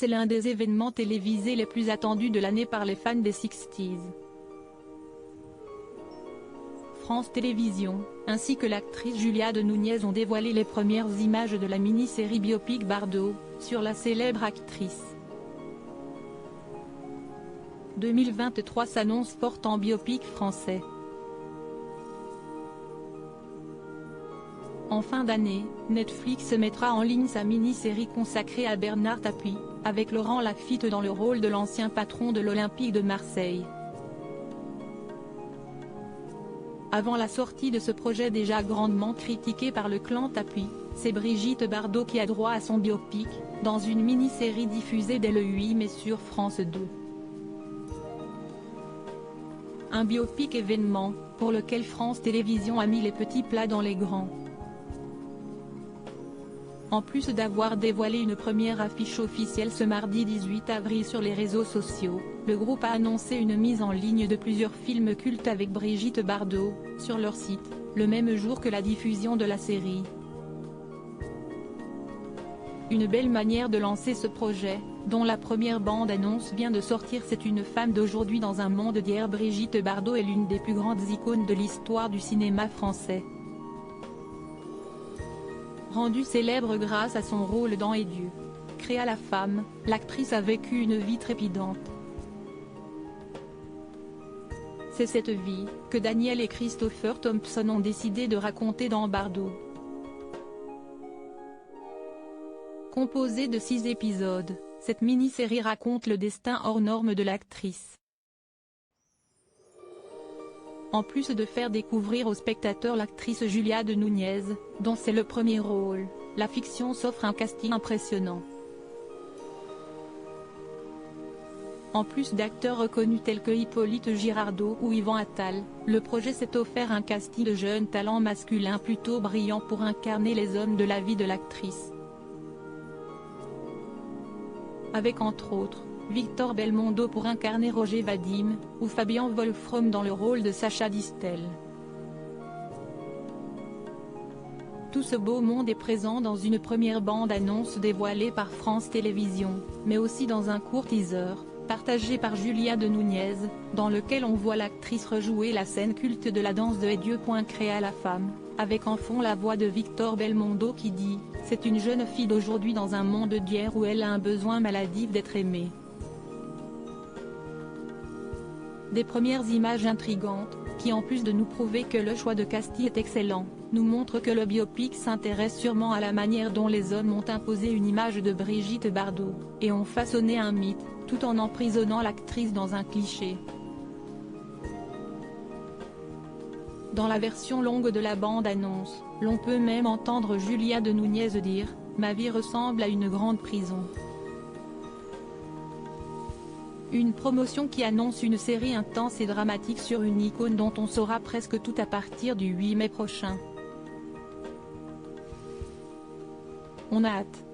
c'est l'un des événements télévisés les plus attendus de l'année par les fans des 60s. France Télévisions, ainsi que l'actrice Julia de Núñez ont dévoilé les premières images de la mini-série biopic Bardot, sur la célèbre actrice. 2023 s'annonce forte en biopic français. En fin d'année, Netflix mettra en ligne sa mini-série consacrée à Bernard Tapie, avec Laurent Lafitte dans le rôle de l'ancien patron de l'Olympique de Marseille. Avant la sortie de ce projet déjà grandement critiqué par le clan Tapie, c'est Brigitte Bardot qui a droit à son biopic, dans une mini-série diffusée dès le 8 mai sur France 2. Un biopic événement, pour lequel France Télévisions a mis les petits plats dans les grands. En plus d'avoir dévoilé une première affiche officielle ce mardi 18 avril sur les réseaux sociaux, le groupe a annoncé une mise en ligne de plusieurs films cultes avec Brigitte Bardot, sur leur site, le même jour que la diffusion de la série. Une belle manière de lancer ce projet, dont la première bande-annonce vient de sortir. C'est une femme d'aujourd'hui dans un monde d'hier. Brigitte Bardot est l'une des plus grandes icônes de l'histoire du cinéma français. Rendue célèbre grâce à son rôle dans Et Dieu créa la femme, l'actrice a vécu une vie trépidante. C'est cette vie, que Daniel et Christopher Thompson ont décidé de raconter dans Bardot. Composée de 6 épisodes, cette mini-série raconte le destin hors norme de l'actrice. En plus de faire découvrir aux spectateurs l'actrice Julia de Núñez, dont c'est le premier rôle, la fiction s'offre un casting impressionnant. En plus d'acteurs reconnus tels que Hippolyte Girardot ou Yvan Attal, le projet s'est offert un casting de jeunes talents masculins plutôt brillants pour incarner les hommes de la vie de l'actrice. Avec entre autres, Victor Belmondo pour incarner Roger Vadim, ou Fabian Wolfram dans le rôle de Sacha Distel. Tout ce beau monde est présent dans une première bande-annonce dévoilée par France Télévisions, mais aussi dans un court teaser, partagé par Julia de Núñez, dans lequel on voit l'actrice rejouer la scène culte de la danse de Et Dieu créa la femme, avec en fond la voix de Victor Belmondo qui dit « C'est une jeune fille d'aujourd'hui dans un monde d'hier où elle a un besoin maladif d'être aimée ». Des premières images intrigantes, qui en plus de nous prouver que le choix de casting est excellent, nous montrent que le biopic s'intéresse sûrement à la manière dont les hommes ont imposé une image de Brigitte Bardot, et ont façonné un mythe, tout en emprisonnant l'actrice dans un cliché. Dans la version longue de la bande-annonce, l'on peut même entendre Julia de Núñez dire « Ma vie ressemble à une grande prison ». Une promotion qui annonce une série intense et dramatique sur une icône dont on saura presque tout à partir du 8 mai prochain. On a hâte.